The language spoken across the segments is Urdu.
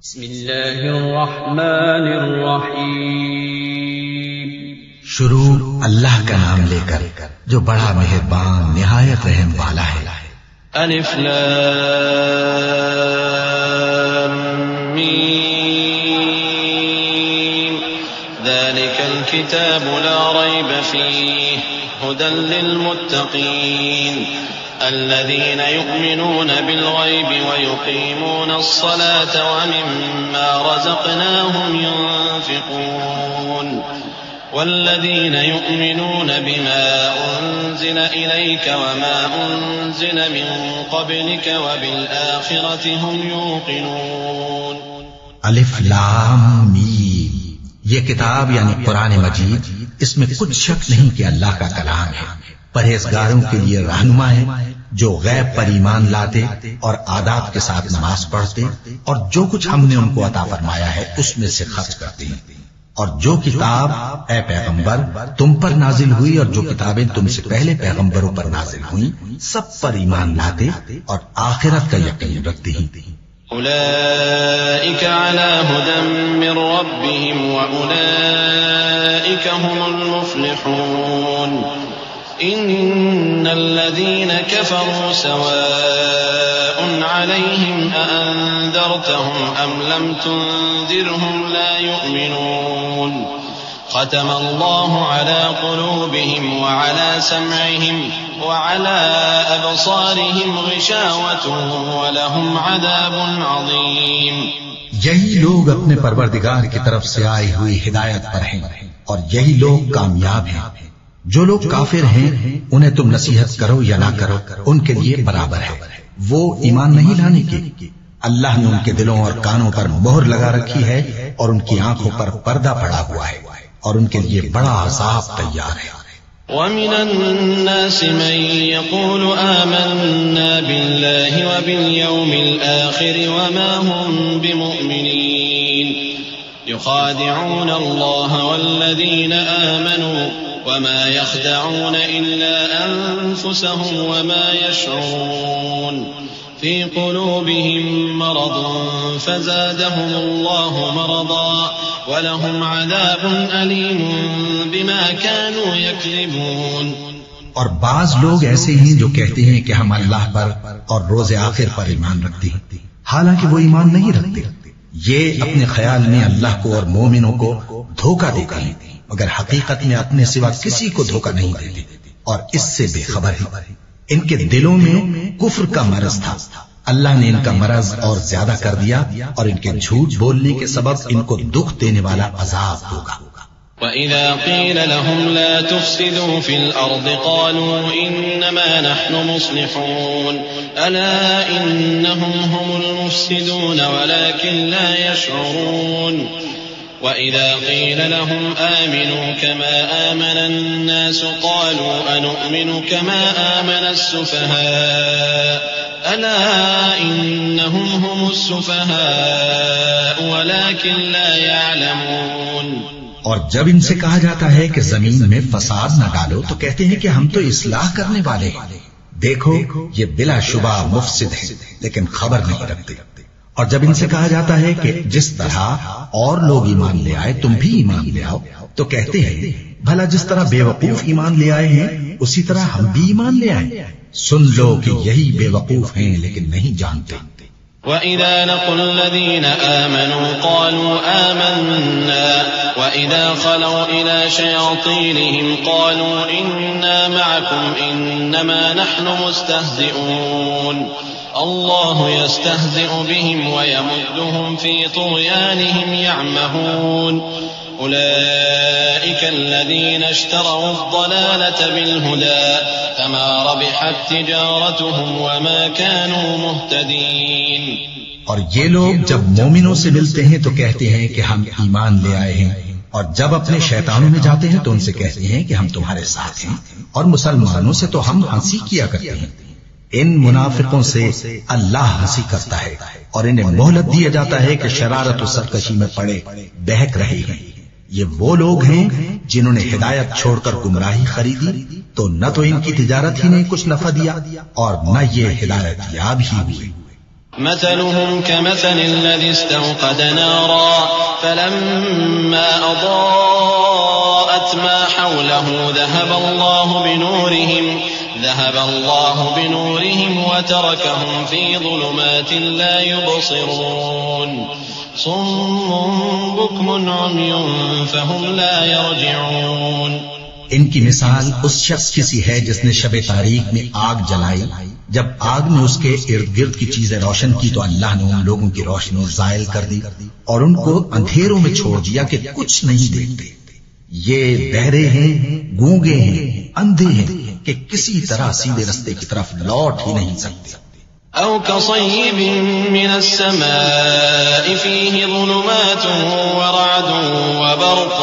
بسم اللہ الرحمن الرحیم۔ شروع اللہ کا نام لے کر جو بڑا مہربان نہایت رحم والا ہے۔ الف لام میم ذلك الكتاب لا ريب فيه هدى للمتقين الذين يؤمنون بالغيب ويقيمون الصلاة ومما رزقناهم ينفقون والذين يؤمنون بما أنزل إليك وما أنزل من قبلك وبالآخرة هم يوقنون۔ الف لام میم، یہ کتاب یعنی قرآن مجید، اس میں کچھ شک نہیں کہ اللہ کا کلام ہے، پرہیزگاروں کے لیے رہنما ہے جو غیب پر ایمان لاتے اور آداب کے ساتھ نماز پڑھتے اور جو کچھ ہم نے ان کو عطا فرمایا ہے اس میں سے خرچ کرتے ہیں، اور جو کتاب اے پیغمبر تم پر نازل ہوئی اور جو کتابیں تم سے پہلے پیغمبروں پر نازل ہوئیں سب پر ایمان لاتے اور آخرت کا یقین رکھتے ہیں۔ أولئك على هدى من ربهم وأولئك هم المفلحون۔ إن الذين كفروا سواء عليهم أأنذرتهم أم لم تنذرهم لا يؤمنون۔ ختم الله على قلوبهم وعلى سمعهم وعلى أبصارهم غشاوة ولهم عذاب عظيم۔ یہی لوگ اپنے پروردگار کی طرف سے آئی ہوئی ہدایت پر ہیں اور یہی لوگ کامیاب ہیں۔ جو لوگ کافر ہیں انہیں تم نصیحت کرو یا نہ کرو ان کے لیے برابر ہے، وہ ایمان نہیں لانے کے۔ اللہ نے ان کے دلوں اور کانوں پر مہر لگا رکھی ہے اور ان کی آنکھوں پر پردہ پڑا ہوا ہے اور ان کے لیے بڑا عذاب تیار ہے۔ وَمِنَ النَّاسِ مَن يَقُولُ آمَنَّا بِاللَّهِ وَبِالْيَوْمِ الْآخِرِ وَمَا هُمْ بِمُؤْمِنِينَ يُخَادِعُونَ اللَّهَ وَالَّذِينَ آمَنُوا وَمَا يَخْدَعُونَ إِلَّا أَنفُسَهُمْ وَمَا يَشْعُرُونَ في قلوبهم مرض فزادهم الله مرضا ولهم عذاب أليم بما كانوا يكذبون۔ اور بعض لوگ ایسے ہیں جو کہتے ہیں کہ ہم اللہ پر اور روز آخر پر ایمان رکھتے ہیں، حالانکہ وہ ایمان نہیں رکھتے۔ یہ اپنے خیال میں اللہ کو اور مومنوں کو دھوکہ دیتے ہیں مگر حقیقت میں اپنے سوا کسی کو دھوکہ نہیں دیتے اور اس سے بے خبر ہیں۔ ان کے دلوں میں کفر کا مرض تھا، اللہ نے ان کا مرض اور زیادہ کر دیا اور ان کے جھوٹ بولنے کے سبب ان کو دکھ دینے والا عذاب ہوگا۔ وَإِذَا قِيلَ لَهُمْ لَا تُفْسِدُوا فِي الْأَرْضِ قَالُوا إِنَّمَا نَحْنُ مُصْلِحُونَ أَلَا إِنَّهُمْ هُمُ الْمُفْسِدُونَ وَلَكِنْ لَا يَشْعُرُونَ وَإِذَا قِيلَ لَهُمْ آمِنُوا كَمَا آمَنَ النَّاسُ قَالُوا أَنُؤْمِنُ كَمَا آمَنَ السُّفَهَاءُ أَلَا إِنَّهُمْ هُمُ السُّفَهَاءُ وَلَكِنْ لَا يَعْلَمُونَ۔ اور جب ان سے کہا جاتا ہے کہ زمین میں فساد نہ ڈالو تو کہتے ہیں کہ ہم تو اصلاح کرنے والے ہیں، دیکھو یہ بلا شبہ مفسد ہے لیکن خبر نہیں رکھتے۔ اور جب ان سے کہا جاتا ہے کہ جس طرح اور لوگ ایمان لے آئے تم بھی ایمان لے آؤ تو کہتے ہیں بھلا جس طرح بے وقوف ایمان لے آئے ہیں اسی طرح ہم بھی ایمان لے آئے۔ سن لو کہ یہی بے وقوف ہیں لیکن نہیں جانتے۔ وَإِذَا لَقُوا الَّذِينَ آمَنُوا قَالُوا آمَنَّا وَإِذَا خَلَوْا إِلَى شَيَاطِينِهِمْ قَالُوا إِنَّا مَعَكُمْ إِنَّمَا نَحْنُ مُسْتَهْزِئُونَ اللَّهُ يَسْتَهْزِئُ بِهِمْ وَيَمُدُّهُمْ فِي طُغْيَانِهِمْ يَعْمَهُونَ أُولَئِكَ الَّذِينَ اشْتَرَوُا الضَّلَالَةَ بِالْهُدَى فَمَا رَبِحَتْ تِجَارَتُهُمْ وَمَا كَانُوا مُهْتَدِينَ۔ اور یہ لوگ جب مومنوں سے ملتے ہیں تو کہتے ہیں کہ ہم ایمان لے آئے ہیں، اور جب اپنے شیطانوں میں جاتے ہیں تو ان سے کہتے ہیں کہ ہم تمہارے ساتھ ہیں، اور مسلمانوں سے تو ہم ہنسی کیا کرتے ہیں۔ ان منافقوں سے اللہ ہنسی کرتا ہے اور انہیں مہلت دیا جاتا ہے کہ شرارت و سرکشی میں پڑے بہک رہے ہیں۔ یہ وہ لوگ ہیں جنہوں نے ہدایت چھوڑ کر گمراہی خریدی تو نہ تو ان کی تجارت ہی نے کچھ نفع دیا اور نہ یہ ہدایت یاب ہی ہوئی۔ مثلهم كمثل الذي استوقد نارا فلما أضاءت ما حوله ذهب الله بنورهم وتركهم في ظلمات لا يبصرون صم بكم عمي فهم لا يرجعون. ان کی مثال اس شخص کی سی ہے جس نے شب تاریک میں آگ جلائی. جب آگ نے اس کے ارد گرد کی چیزیں روشن کی تو اللہ نے ان لوگوں کی روشنی زائل کر دی اور ان کو اندھیروں میں چھوڑ دیا کہ کچھ نہیں دیکھتے. یہ بہرے ہیں، گونگے ہیں، اندھے ہیں کہ کسی طرح سیدھے رستے کی طرف لوٹ ہی نہیں سکتے. أو كصيب من السماء فيه ظلمات ورعد وبرق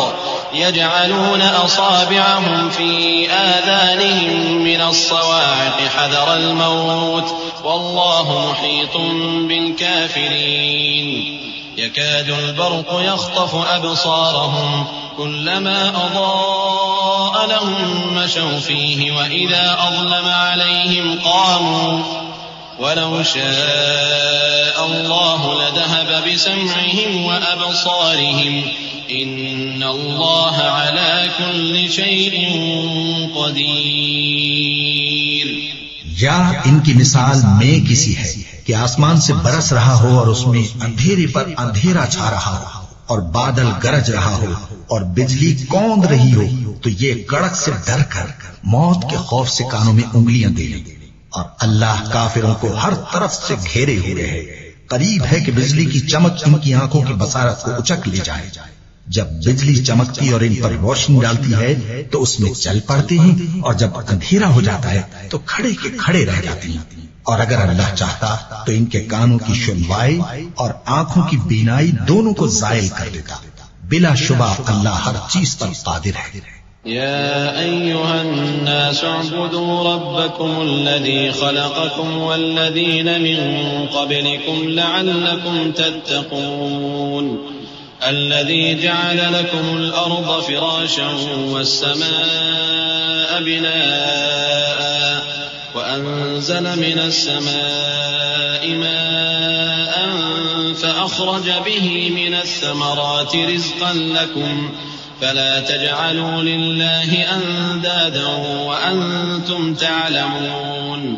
يجعلون أصابعهم في آذانهم من الصواعق حذر الموت والله محيط بالكافرين. يكاد البرق يخطف أبصارهم كلما أضاء لهم مشوا فيه وإذا أظلم عليهم قاموا ولو شاء الله لذهب بسمعهم وأبصارهم إن الله على كل شيء قدير. یا ان کی مثال میں کسی ہے کہ آسمان سے برس رہا ہو اور اس میں اندھیرے پر اندھیرا چھا رہا ہو اور بادل گرج رہا ہو اور بجلی کوند رہی ہو تو یہ کڑک سے ڈر کر موت کے خوف سے کانوں میں انگلیاں دے لیں. اور اللہ کافروں کو ہر طرف سے گھیرے ہوئے ہے. قریب ہے کہ بجلی کی چمک ان کی آنکھوں کی بصارت کو اچک لے جائے. جب بجلی چمکتی اور ان پر روشنی ڈالتی ہے تو اس میں چل پڑتے ہیں اور جب اندھیرا ہو جاتا ہے تو کھڑے کے کھڑے رہ جاتے ہیں. اور اگر اللہ چاہتا تو ان کے کانوں کی سنوائی اور آنکھوں کی بینائی دونوں کو زائل کر دیتا. بلا شبہ اللہ ہر چیز پر قادر ہے. يا أيها الناس اعبدوا ربكم الذي خلقكم والذين من قبلكم لعلكم تتقون. الذي جعل لكم الأرض فراشا والسماء بناء وأنزل من السماء ماء فأخرج به من الثمرات رزقا لكم فلا تجعلوا لله أندادا وأنتم تعلمون.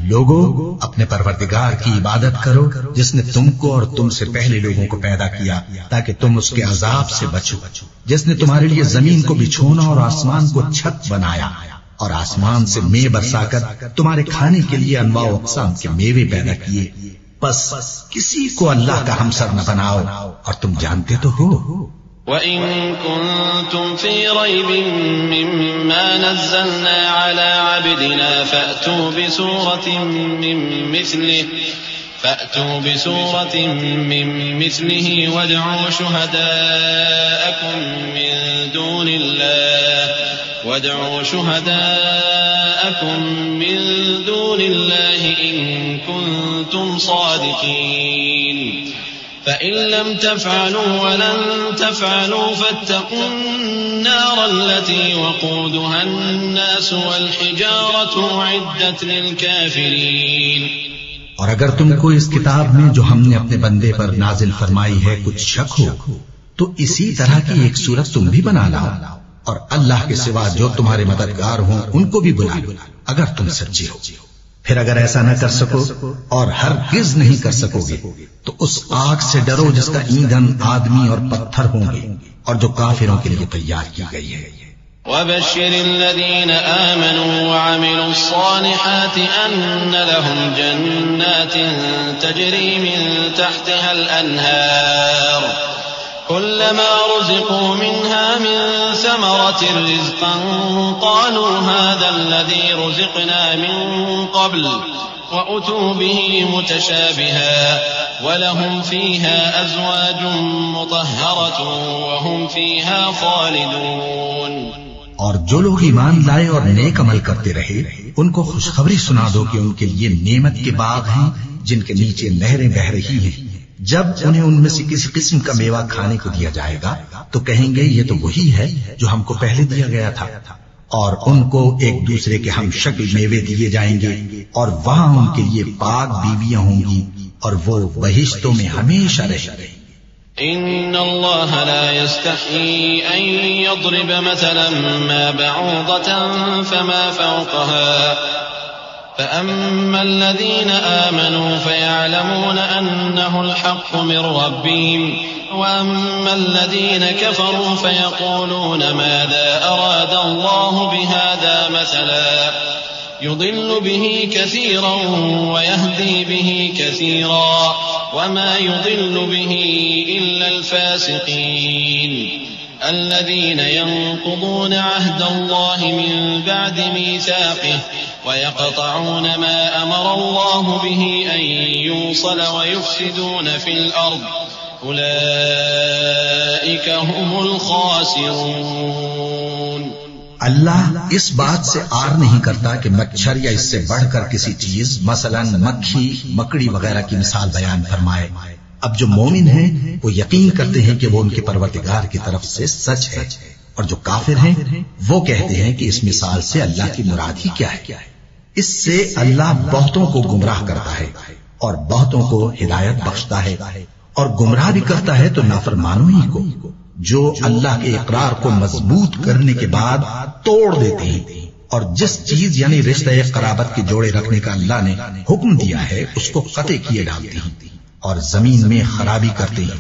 لوگو اپنے پروردگار کی عبادت کرو جس نے تم کو اور تم سے پہلے لوگوں کو پیدا کیا تاکہ تم اس کے عذاب سے بچو. جس نے تمہارے لیے زمین کو بچھونا اور آسمان کو چھت بنایا اور آسمان سے میوے برسا کر تمہارے کھانے کے لیے انواع و اقسام کے میوے پیدا کیے. بس کسی کو اللہ کا ہمسر نہ بناؤ اور تم جانتے تو ہو. وَإِن كُنتُمْ فِي رَيْبٍ مِّمَّا نَزَّلْنَا عَلَىٰ عَبْدِنَا فَأْتُوا بِسُورَةٍ مِّن مِّثْلِهِ وَادْعُوا شُهَدَاءَكُم مِّن دُونِ اللَّهِ إِن كُنتُمْ صَادِقِينَ. فإن لم تفعلوا ولن تفعلوا فاتقوا النار التي وقودها الناس والحجارة أعدت للكافرين. اور اگر تم کو اس کتاب میں جو ہم نے اپنے بندے پر نازل فرمائی ہے کچھ شک ہو تو اسی طرح کی ایک صورت تم بھی بنا لاؤ اور اللہ کے سوا جو تمہارے مددگار ہوں ان کو بھی بلا لو اگر تم سچے ہو. پھر اگر ایسا نہ کر سکو اور ہرگز نہیں کر سکو گے تو اس آگ سے ڈرو جس کا ایندھن آدمی اور پتھر ہوں گے اور جو کافروں کے لیے تیار کی گئی ہے. وَبَشِّرِ الَّذِينَ آمَنُوا وَعَمِلُوا الصَّالِحَاتِ أَنَّ لَهُمْ جَنَّاتٍ تَجْرِي مِن تَحْتِهَا الْأَنْهَارُ كُلَّمَا رُزِقُوا مِنْهَا مِن ثَمَرَةٍ رِزْقًا قَالُوا هَذَا الَّذِي رُزِقْنَا مِن قَبْلُ وَأُتُوا بِهِ مُتَشَابِهًا وَلَهُمْ فِيهَا أَزْوَاجٌ مُطَهَّرَةٌ وَهُمْ فِيهَا خَالِدُونَ. اور جو لوگ ایمان لائے اور نیک عمل کرتے رہے ان کو خوشخبری سنا دو کہ ان کے لیے نعمت کے باغ ہیں جن کے نیچے نہریں بہ رہی ہیں. جب انہیں ان میں سے کسی قسم کا میوہ کھانے کو دیا جائے گا تو کہیں گے یہ تو وہی ہے جو ہم کو پہلے دیا گیا تھا. اور ان کو ایک دوسرے کے ہم شکل میوے دیے جائیں گے اور وہاں ان کے لیے پاک بیویاں ہوں گی اور وہ بہشتوں میں ہمیشہ رہے. إن الله لا يستحيي أن يضرب مثلا ما بعوضة فما فوقها فأما الذين آمنوا فيعلمون أنه الحق من ربهم وأما الذين كفروا فيقولون ماذا أراد الله بهذا مثلا يضل به كثيرا ويهدي به كثيرا وما يضل به إلا الفاسقين الذين ينقضون عهد الله من بعد ميثاقه ويقطعون ما أمر الله به أن يوصل ويفسدون في الأرض أولئك هم الخاسرون. اللہ اس بات سے آر نہیں کرتا کہ مچھر یا اس سے بڑھ کر کسی چیز مثلا مکھی مکڑی وغیرہ کی مثال بیان فرمائے. اب جو مومن ہیں وہ یقین کرتے ہیں کہ وہ ان کے پروردگار کی طرف سے سچ ہے، اور جو کافر ہیں وہ کہتے ہیں کہ اس مثال سے اللہ کی مراد ہی کیا ہے. اس سے اللہ بہتوں کو گمراہ کرتا ہے اور بہتوں کو ہدایت بخشتا ہے، اور گمراہ بھی کرتا ہے تو نافرمانوں ہی کو، جو اللہ کے اقرار کو مضبوط کرنے کے بعد توڑ دیتے ہیں، اور جس چیز یعنی رشتہ قرابت کے جوڑے رکھنے کا اللہ نے حکم دیا ہے اس کو قطع کیے ڈالتے ہیں اور زمین میں خرابی کرتے ہیں.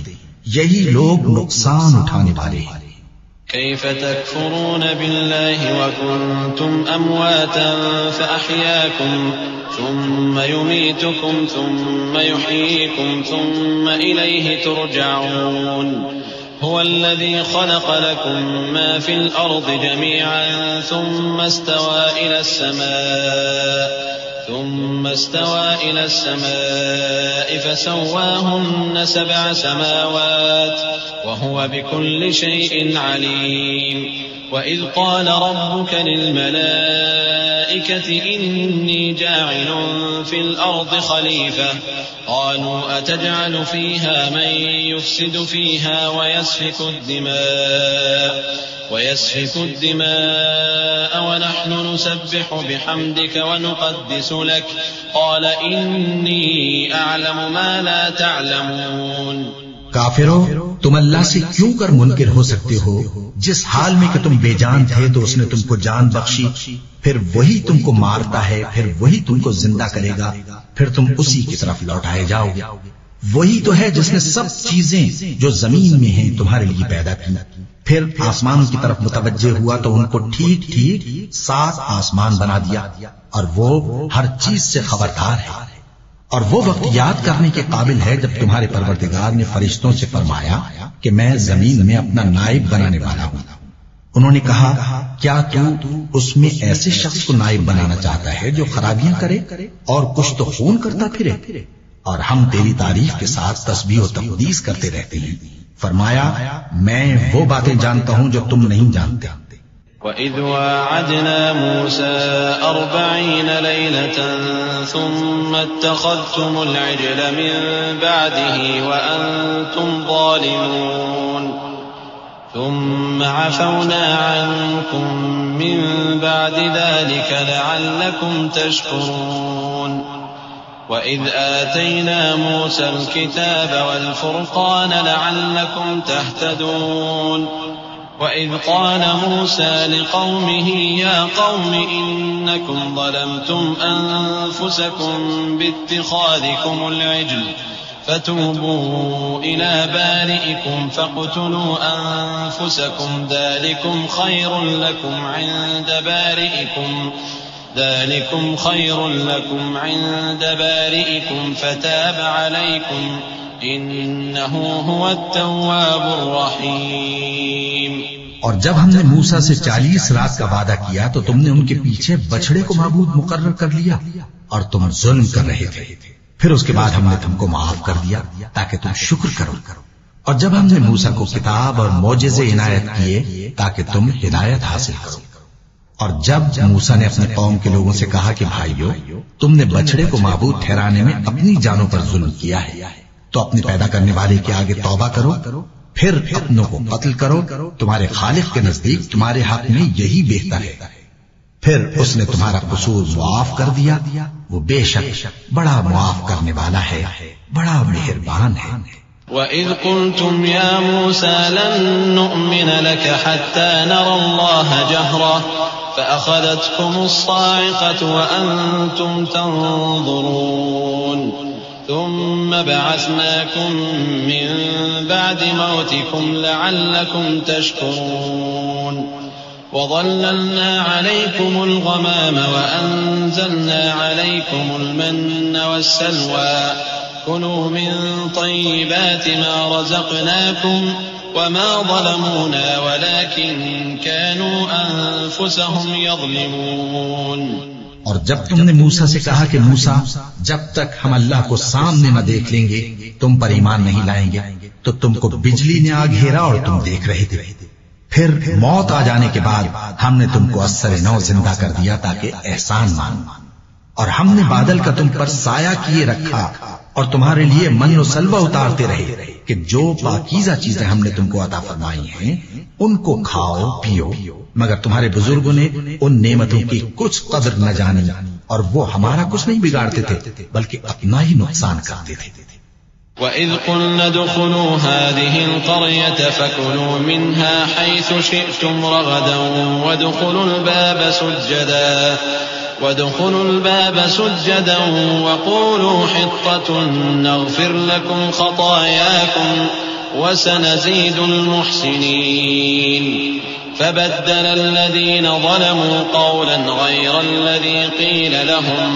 یہی لوگ نقصان اٹھانے والے ہیں. كيف تكفرون بالله وكنتم أمواتا فأحياكم ثم يميتكم ثم يحييكم ثم إليه ترجعون. هو الذي خلق لكم ما في الأرض جميعا ثم استوى إلى السماء فسواهن 7 سماوات وهو بكل شيء عليم. وإذ قال ربك للملائكة إني جاعل في الأرض خليفة قالوا أتجعل فيها من يفسد فيها ويسفك الدماء ونحن نسبح بحمدك ونقدس لك قال إني أعلم ما لا تعلمون. کافرو، تم اللہ سے کیوں کر منکر ہو سکتے ہو؟ جس حال میں کہ تم بے جان تھے تو اس نے تم کو جان بخشی، پھر وہی تم کو مارتا ہے، پھر وہی تم کو زندہ کرے گا، پھر تم اسی کی طرف لوٹائے جاؤ گے. وہی تو ہے جس نے سب چیزیں جو زمین میں ہیں تمہارے لیے پیدا کی، پھر آسمانوں کی طرف متوجہ ہوا تو ان کو ٹھیک ٹھیک 7 آسمان بنا دیا، اور وہ ہر چیز سے خبردار ہے. اور وہ وقت یاد کرنے کے قابل ہے جب تمہارے پروردگار نے فرشتوں سے فرمایا کہ میں زمین میں اپنا نائب بنانے والا ہوں. انہوں نے کہا کیا تو اس میں ایسے شخص کو نائب بنانا چاہتا ہے جو خرابیاں کرے اور کچھ تو خون کرتا پھرے؟ اور ہم تیری تعریف کے ساتھ تسبیح و تقدیس کرتے رہتے ہیں. فرمایا میں وہ باتیں جانتا ہوں جو تم نہیں جانتے. وَإِذْ وَاعَدْنَا مُوسَىٰ 40 لَيْلَةً ثُمَّ اتَّخَذْتُمُ الْعِجْلَ مِن بَعْدِهِ وَأَنتُمْ ظَالِمُونَ ثُمَّ عَفَوْنَا عَنكُم مِّن بَعْدِ ذَلِكَ لَعَلَّكُمْ تَشْكُرُونَ. وَإِذْ آتَيْنَا مُوسَى الْكِتَابَ وَالْفُرْقَانَ لَعَلَّكُمْ تَهْتَدُونَ. وَإِذْ قَالَ مُوسَى لِقَوْمِهِ يَا قَوْمِ إِنَّكُمْ ظَلَمْتُمْ أَنفُسَكُمْ بِاتِّخَاذِكُمُ الْعِجْلَ فَتُوبُوا إِلَى بَارِئِكُمْ فَاقْتُلُوا أَنفُسَكُمْ ذَلِكُمْ خَيْرٌ لَكُمْ عِندَ بَارِئِكُمْ فَتَابَ عَلَيْكُمْ إِنَّهُ هُوَ التَّوَّابُ الرَّحِيمُ. اور جب ہم نے موسیٰ سے 40 رات کا وعدہ کیا تو تم نے ان کے پیچھے بچڑے کو معبود مقرر کر لیا اور تم ظلم کر رہے تھے. پھر اس کے بعد ہم نے تم کو معاف کر دیا تاکہ تم شکر کرو. اور جب ہم نے موسیٰ کو کتاب اور معجزے عنایت کیے تاکہ تم ہدایت حاصل کرو. اور جب موسیٰ نے اپنے قوم کے لوگوں سے کہا کہ بھائیو، تم نے بچڑے کو معبود ٹھہرانے میں اپنی جانوں پر ظلم کیا ہے، تو اپنے پیدا کرنے والے کے آگے توبہ کرو، پھر اپنوں کو قتل کرو. تمہارے خالق کے نزدیک تمہارے حق میں یہی بہتر ہے. پھر اس نے تمہارا قصور معاف کر دیا، وہ بے شک بڑا معاف کرنے والا ہے، بڑا مہربان ہے۔ وَإِذْ قُلْتُمْ يَا مُوسَى لَن نُّؤْمِنَ لَكَ حَتَّى نَرَى اللَّهَ جَهْرَةً فَأَخَذَتْكُمُ الصَّاعِقَةُ وَأَنتُمْ تَنظُرُونَ ثُمَّ بَعَثْنَاكُم مِّن بَعْدِ مَوْتِكُمْ لَعَلَّكُمْ تَشْكُرُونَ وَظَلَّلْنَا عَلَيْكُمُ الْغَمَامَ وَأَنزَلْنَا عَلَيْكُمُ الْمَنَّ وَالسَّلْوَىٰ كُلُوا مِن طَيِّبَاتِ مَا رَزَقْنَاكُمْ وَمَا ظَلَمُونَا وَلَٰكِن كَانُوا أَنفُسَهُمْ يَظْلِمُونَ۔ اور جب تم نے موسیٰ سے کہا کہ موسیٰ جب تک ہم اللہ کو سامنے نہ دیکھ لیں گے تم پر ایمان نہیں لائیں گے، تو تم کو بجلی نے آ گھیرا اور تم دیکھ رہے تھے، پھر موت آ جانے کے بعد ہم نے تم کو اثر نو زندہ کر دیا تاکہ احسان مانو، اور ہم نے بادل کا تم پر سایہ کیے رکھا اور تمہارے لیے من و سلوہ اتارتے رہے کہ جو پاکیزہ چیزیں ہم نے تم کو عطا فرمائی ہیں ان کو کھاؤ پیو، مگر تمہارے بزرگوں نے ان نعمتوں کی کچھ قدر نہ جانی اور وہ ہمارا کچھ نہیں بگاڑتے تھے بلکہ اپنا ہی نقصان کرتے تھے۔ وَإِذْ قُلْنَا ادْخُلُوا هَٰذِهِ الْقَرْيَةَ فَكُلُوا مِنْهَا حَيْثُ شِئْتُمْ رَغَدًا وَادْخُلُوا الْبَابَ سُجَّدًا وَقُولُوا حِطَّةٌ نَّغْفِرْ لَكُمْ خَطَايَاكُمْ وَسَنَزِيدُ الْمُحْسِنِينَ فَبَدَّلَ الَّذِينَ ظَلَمُوا قَوْلًا غَيْرَ الَّذِي قِيلَ لَهُمْ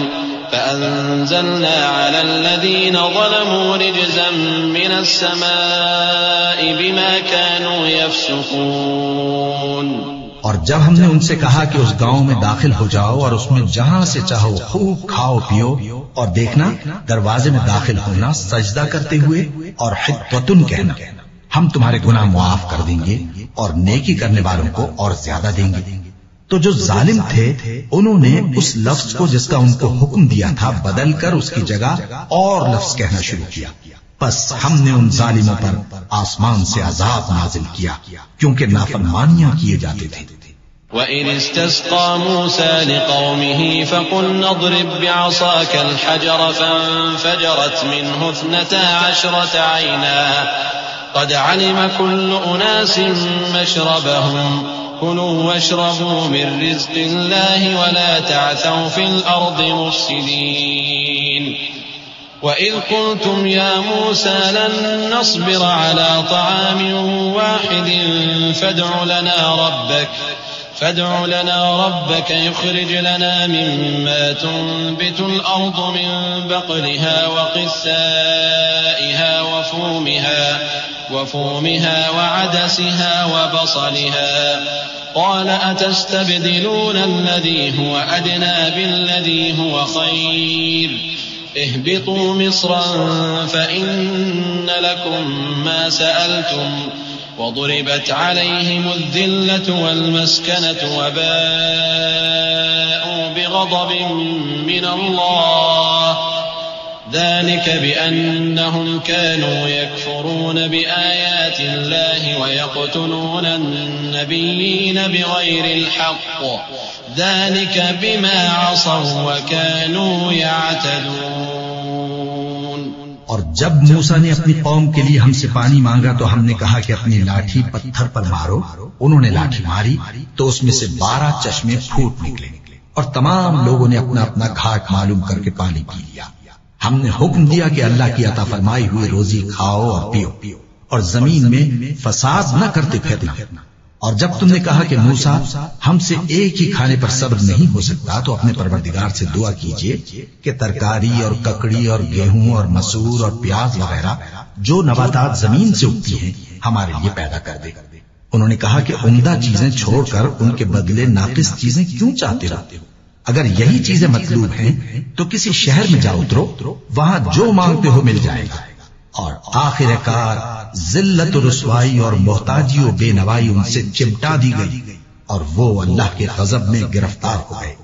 فَأَنزَلْنَا عَلَى الَّذِينَ ظَلَمُوا رِجْزًا مِّنَ السَّمَاءِ بِمَا كَانُوا يَفْسُقُونَ۔ اور جب ہم نے ان سے کہا کہ اس گاؤں میں داخل ہو جاؤ اور اس میں جہاں سے چاہو خوب کھاؤ پیو، اور دیکھنا دروازے میں داخل ہونا سجدہ کرتے ہوئے اور حطۃ کہنا، ہم تمہارے گناہ معاف کر دیں گے اور نیکی کرنے والوں کو اور زیادہ دیں گے۔ تو جو ظالم تھے انہوں نے اس لفظ کو جس کا ان کو حکم دیا تھا بدل کر اس کی جگہ اور لفظ کہنا شروع کیا، بس ہم نے ان ظالموں پر آسمان سے عذاب نازل کیا کیونکہ نافرمانیاں کیے جاتے تھے۔ وَإِذِ اسْتَسْقَىٰ مُوسَىٰ لِقَوْمِهِ فَقُلْنَا اضْرِب بِّعَصَاكَ الْحَجَرَ فَانفَجَرَتْ مِنْهُ 12 عَيْنًا قَدْ عَلِمَ كُلُّ أُنَاسٍ مَّشْرَبَهُمْ كُلُوا وَاشْرَبُوا مِن رِّزْقِ اللَّهِ وَلَا تَعْثَوْا فِي الْأَرْضِ مُفْسِدِينَ وَإِذْ قُلْتُمْ يَا مُوسَىٰ لَن نَّصْبِرَ عَلَىٰ طَعَامٍ وَاحِدٍ فادع لنا ربك يخرج لنا مما تنبت الأرض من بقلها وقثائها وفومها وعدسها وبصلها قال أتستبدلون الذي هو أدنى بالذي هو خير اهبطوا مصرا فإن لكم ما سألتم وضربت عليهم الذلة والمسكنة وباءوا بغضب من الله ذلك بأنهم كانوا يكفرون بآيات الله ويقتلون النبيين بغير الحق ذلك بما عصوا وكانوا يعتدون۔ اور جب موسیٰ نے اپنی قوم کے لیے ہم سے پانی مانگا تو ہم نے کہا کہ اپنی لاٹھی پتھر پر مارو، انہوں نے لاٹھی ماری تو اس میں سے 12 چشمے پھوٹ نکلے اور تمام لوگوں نے اپنا اپنا گھاٹ معلوم کر کے پانی پی لیا۔ ہم نے حکم دیا کہ اللہ کی عطا فرمائی ہوئی روزی کھاؤ اور پیو اور زمین میں فساد نہ کرتے پھرنا۔ اور جب تم نے کہا کہ موسیٰ ہم سے ایک ہی کھانے پر صبر نہیں ہو سکتا تو اپنے پروردگار سے دعا کیجئے کہ ترکاری اور ککڑی اور گیہوں اور مسور اور پیاز وغیرہ جو نباتات زمین سے اگتی ہیں ہمارے لیے پیدا کر دے۔ انہوں نے کہا کہ عمدہ چیزیں چھوڑ کر ان کے بدلے ناقص چیزیں کیوں چاہتے ہو؟ اگر یہی چیزیں مطلوب ہیں تو کسی شہر میں جا اترو، وہاں جو مانگتے ہو مل جائے گا۔ اور آخر کار ذلت و رسوائی اور محتاجی و بے نوائی ان سے چمٹا دی گئی اور وہ اللہ کے غضب میں گرفتار ہو گئے۔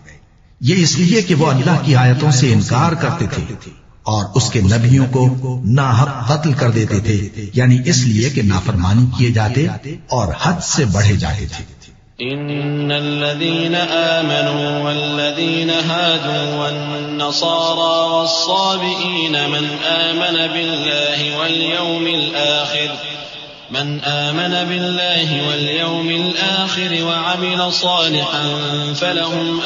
یہ اس لیے کہ وہ اللہ کی آیتوں سے انکار کرتے تھے اور اس کے نبیوں کو ناحق قتل کر دیتے تھے، یعنی اس لیے کہ نافرمانی کیے جاتے اور حد سے بڑھے جاتے تھے۔ إن الذين آمنوا والذين هادوا والنصارى والصابئين من آمن بالله واليوم الآخر وعمل صالحا فلهم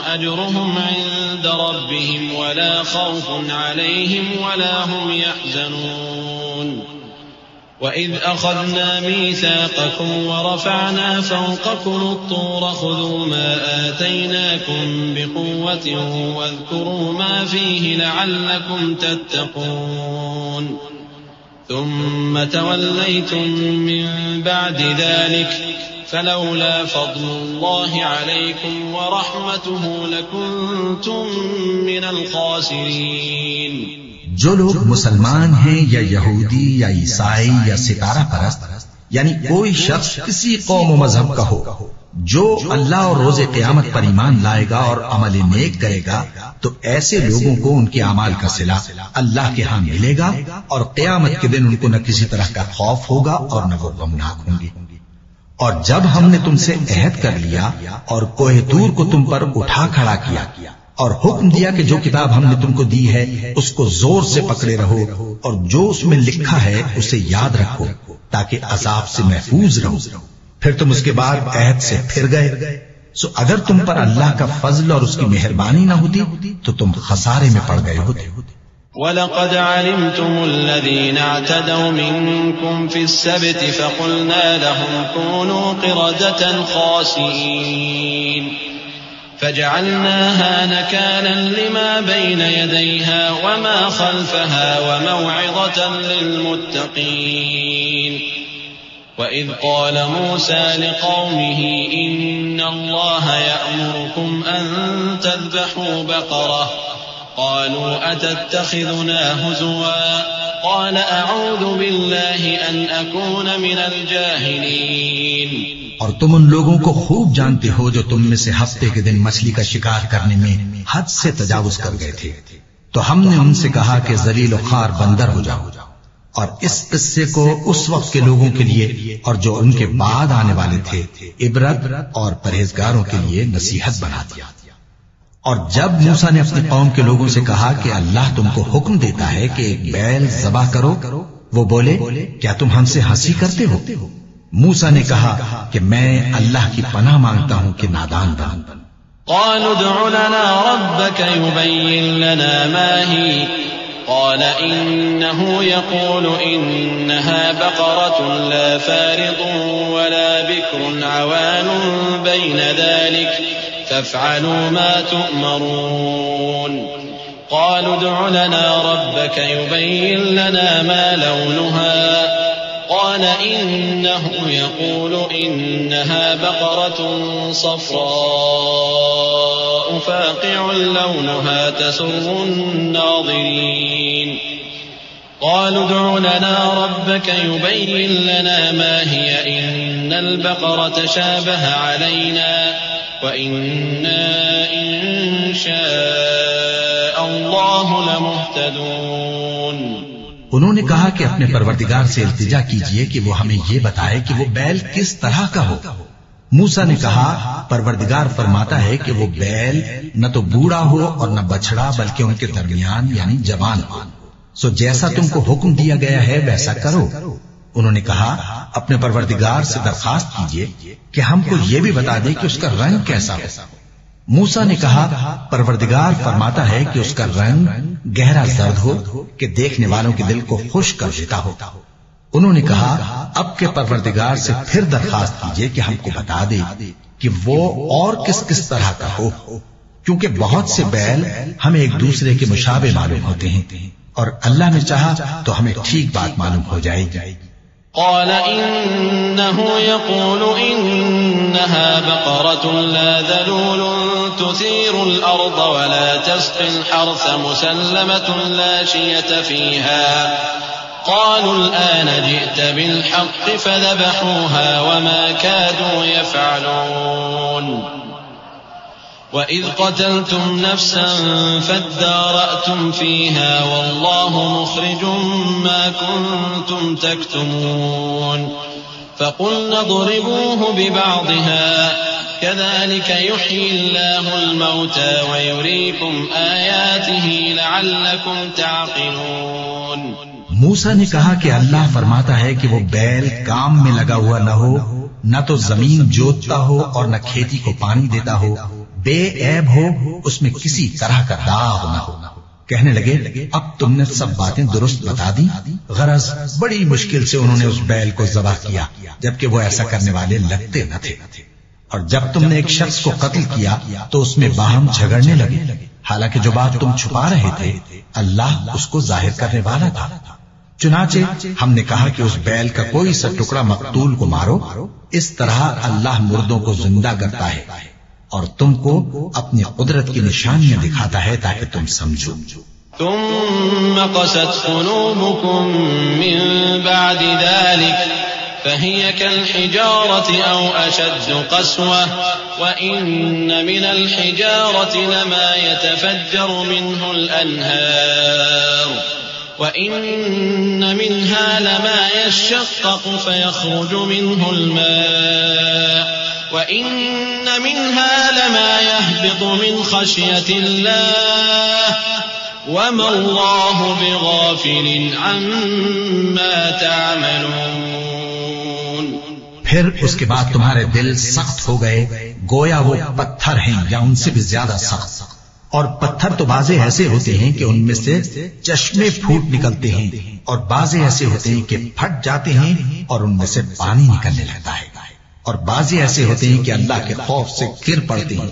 أجرهم عند ربهم ولا خوف عليهم ولا هم يحزنون وإذ أخذنا ميثاقكم ورفعنا فوقكم الطور خذوا ما آتيناكم بقوة واذكروا ما فيه لعلكم تتقون ثم توليتم من بعد ذلك فلولا فضل الله عليكم ورحمته لكنتم من الخاسرين. جو لوگ مسلمان ہیں یا یہودی یا عیسائی یا ستارہ پرست یعنی کوئی شخص کسی قوم و مذہب کا ہو جو اللہ اور روز قیامت پر ایمان لائے گا اور عمل نیک کرے گا تو ایسے لوگوں کو ان کے اعمال کا صلہ اللہ کے ہاں ملے گا اور قیامت کے دن ان کو نہ کسی طرح کا خوف ہوگا اور نہ وہ غمناک ہوں گے. اور جب ہم نے تم سے عہد کر لیا اور کوہ طور کو تم پر اٹھا کھڑا کیا اور حکم دیا کہ جو کتاب ہم نے تم کو دی ہے اس کو زور سے پکڑے رہو اور جو اس میں لکھا ہے اسے یاد رکھو تاکہ عذاب سے محفوظ رہو، پھر تم اس کے بعد عہد سے پھر گئے، سو اگر تم پر اللہ کا فضل اور اس کی مہربانی نہ ہوتی تو تم خسارے میں پڑ گئے ہوتے. وَلَقَدْ عَلِمْتُمُ الَّذِينَ اعْتَدَوْا مِنكُمْ فِي السَّبْتِ فَقُلْنَا لَهُمْ كُونُوا قِرَدَةً خَاسِئِينَ فَجَعَلْنَاهَا نَكَالًا لِمَا بَيْنَ يَدَيْهَا وَمَا خَلْفَهَا وَمَوْعِظَةً لِلْمُتَّقِينَ. وَإِذْ قَالَ مُوسَى لِقَوْمِهِ إِنَّ اللَّهَ يَأْمُرُكُمْ أَن تَذْبَحُوا بَقَرَةً قالوا أتتخذنا هزوا قال أعوذ بالله أن أكون من الجاهلين. اور تم ان لوگوں کو خوب جانتے ہو جو تم میں سے ہفتے کے دن مچھلی کا شکار کرنے میں حد سے تجاوز کر گئے تھے، تو ہم نے ان سے کہا کہ ذلیل و خوار بندر ہو جاؤ، اور اس قصے کو اس وقت کے لوگوں کے لیے اور جو ان کے بعد آنے والے تھے عبرت اور پرہیزگاروں کے لیے نصیحت بنا دیا. اور جب موسیٰ نے اپنی قوم کے لوگوں سے کہا کہ اللہ تم کو حکم دیتا ہے کہ ایک بیل ذبح کرو، وہ بولے کیا تم ہم سے ہنسی کرتے ہو؟ موسیٰ نے کہا کہ میں اللہ کی پناہ مانگتا ہوں کہ نادان بن. قالوا ادع لنا ربك يبين لنا ما هي قال إنه يقول إنها بقرة لا فارض ولا بكر عوان بين ذلك فافعلوا ما تؤمرون. قالوا ادع لنا ربك يبين لنا ما لونها قال إنه يقول إنها بقرة صفراء فاقع لونها تسر الناظرين. قالوا ادع لنا ربك يبين لنا ما هي إن البقرة شابه علينا وَإِنَّا إِن شَاءَ اللَّهُ لَمُهْتَدُونَ. انہوں نے کہا کہ اپنے پروردگار سے التجا کیجئے کہ وہ ہمیں یہ بتائے کہ وہ بیل کس طرح کا ہو. موسیٰ نے کہا پروردگار فرماتا ہے کہ وہ بیل نہ تو بوڑھا ہو اور نہ بچڑا بلکہ ان کے درمیان یعنی جوان ہو. سو جیسا تم کو حکم دیا گیا ہے ویسا کرو. انہوں نے کہا اپنے پروردگار سے درخواست کیجئے کہ ہم کو یہ بھی بتا دے کہ اس کا رنگ کیسا ہو. موسیٰ نے کہا پروردگار فرماتا ہے کہ اس کا رنگ گہرا زرد ہو کہ دیکھنے والوں کے دل کو خوش کر دیتا ہو. انہوں نے کہا اب کے پروردگار سے پھر درخواست کیجئے کہ ہم کو بتا دے کہ وہ اور کس کس طرح کا ہو، کیونکہ بہت سے بیل ہمیں ایک دوسرے کے مشابہ معلوم ہوتے ہیں اور اللہ نے چاہا تو ہمیں ٹھیک بات معلوم ہو جائے گی. قال إنه يقول إنها بقرة لا ذلول تثير الأرض ولا تسقي الحرث مسلمة لا شية فيها. قالوا الآن جئت بالحق فذبحوها وما كادوا يفعلون. وَإِذْ قَتَلْتُمْ نَفْسًا فَادَّارَأْتُمْ فِيهَا وَاللَّهُ مُخْرِجٌ مَا كُنْتُمْ تَكْتُمُونَ. فقلنا اضربوه ببعضها كذلك يحيي الله الموتى ويريكم آياته لعلكم تعقلون. موسیٰ نے کہا کہ اللہ فرماتا ہے کہ وہ بیل کام میں لگا ہوا نہ ہو، نہ تو زمین جوتتا ہو اور نہ کھیتی کو پانی دیتا ہو، بے عیب ہو، اس میں کسی طرح کا داغ نہ ہو. کہنے لگے اب تم نے سب باتیں درست بتا دی. غرض بڑی مشکل سے انہوں نے اس بیل کو ذبح کیا، جبکہ وہ ایسا کرنے والے لگتے نہ تھے. اور جب تم نے ایک شخص کو قتل کیا تو اس میں باہم جھگڑنے لگے، حالانکہ جو بات تم چھپا رہے تھے اللہ اس کو ظاہر کرنے والا تھا. چنانچہ ہم نے کہا کہ اس بیل کا کوئی سا ٹکڑا مقتول کو مارو. اس طرح اللہ مردوں کو زندہ کرتا ہے اور تم کو اپنی قدرت کی نشانیاں دکھاتا ہے تاکہ تم سمجھو. ثم قست قلوبكم من بعد ذلك فهي كالحجارة أو أشد قسوة وإن من الحجارة لما يتفجر منه الأنهار وإن منها لما يشقق فيخرج منه الماء وإن منها لما يهبط من خشية الله وما الله بغافل عما تعملون. پھر اس کے بعد تمہارے دل سخت ہو گئے گویا وہ پتھر ہیں یا ان سے بھی زیادہ سخت. اور پتھر تو بعضے ایسے ہوتے ہیں کہ ان میں سے چشمے پھوٹ نکلتے ہیں اور بعضے ایسے ہوتے ہیں کہ پھٹ جاتے ہیں اور ان میں سے پانی نکلنے لگتا ہے اور بعضے ایسے ہوتے ہیں کہ اللہ کے خوف سے گر پڑتے ہیں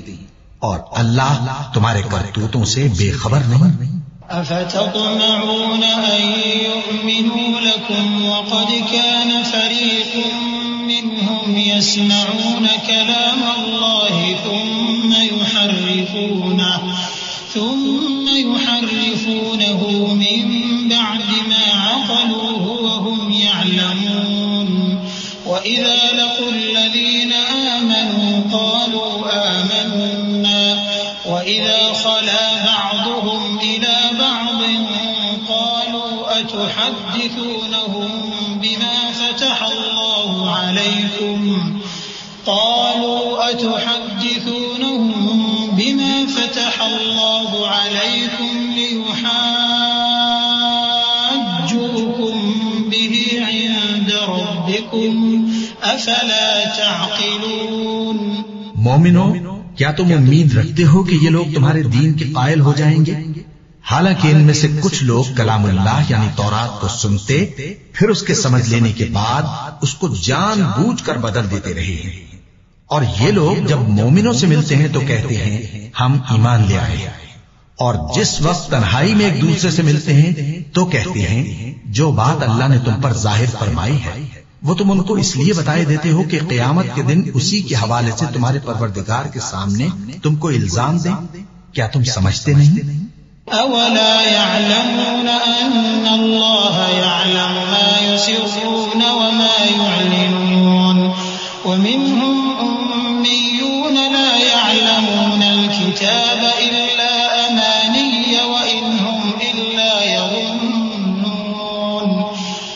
اور اللہ تمہارے کرتوتوں سے بے خبر نہیں. أفتطمعون أن يؤمنوا لكم وقد كان فريق منهم يسمعون كلام الله ثم يحرفونه من بعد ما عقلوه وهم يعلمون وإذا لقوا الذين آمنوا قالوا آمنا وإذا خلا بعضهم إلى بعض قالوا أتحدثونهم بما فتح الله عليكم ليحاجوكم به عند ربكم أفلا تعقلون. مومنو، کیا تم امید رکھتے ہو کہ یہ لوگ تمہارے دین کے قائل ہو جائیں گے؟ حالانکہ ان میں سے کچھ لوگ کلام اللہ یعنی تورات کو سنتے پھر اس کے سمجھ لینے کے بعد اس کو جان بوجھ کر بدل دیتے رہے ہیں. اور یہ لوگ جب مومنوں سے ملتے ہیں تو کہتے ہیں ہم ایمان لے آئے، اور جس وقت تنہائی میں ایک دوسرے سے ملتے ہیں تو کہتے ہیں جو بات اللہ نے تم پر ظاہر فرمائی ہے وہ تم ان کو اس لیے بتائے دیتے ہو کہ قیامت کے دن اسی کے حوالے سے تمہارے پروردگار کے سامنے تم کو الزام دیں. کیا تم سمجھتے نہیں؟ اولا يعلمون ان الله يعلم ما يسرون وما يعلنون ومنهم اميون لا يعلمون الكتاب الا اماني وان هم الا يظنون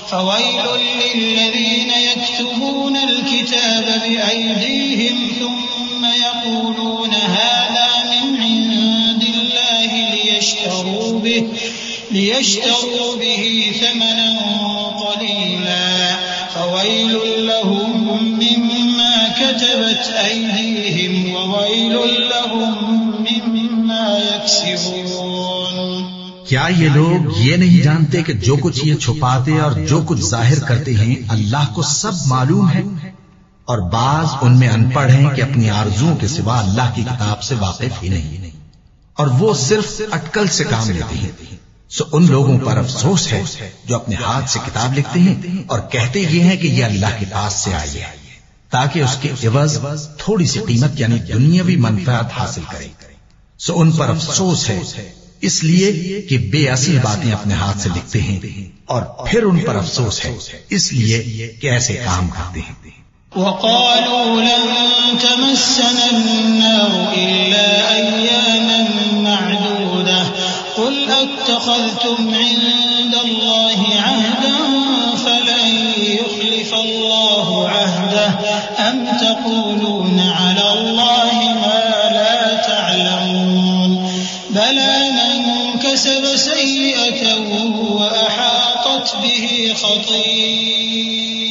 فويل للذين يكتبون الكتاب بايديهم ثم يقولون هذا من عند الله ليشتروا به ثمنا قليلا فويل لهم مما كتبت أيديهم وويل لهم مما يكسبون. کیا یہ لوگ یہ نہیں جانتے کہ جو کچھ یہ چھپاتے اور جو کچھ ظاہر کرتے ہیں اللہ کو سب معلوم ہے؟ اور بعض ان میں ان پڑھ ہیں کہ اپنی آرزوؤں کے سوا اللہ کی کتاب سے واقف ہی نہیں اور وہ صرف اٹکل سے کام لیتے ہیں. سو ان لوگوں پر افسوس ہے جو اپنے ہاتھ سے کتاب لکھتے ہیں اور کہتے یہ ہیں کہ یہ اللہ کے پاس سے آئی ہے تاکہ اس کے عوض تھوڑی سی قیمت یعنی دنیاوی منفعت حاصل کرے. سو ان پر افسوس ہے اس لیے کہ بے اصل باتیں اپنے ہاتھ سے لکھتے ہیں، اور پھر ان پر افسوس ہے اس لیے کہ ایسے کام کرتے ہیں. وقالوا لن تمسنا النار إلا أياما معدودة قل أتخذتم عند الله عهدا فلن يخلف الله عهدا تقولون على الله ما لا تعلمون بلى من كسب سيئة وأحاطت به خطيئته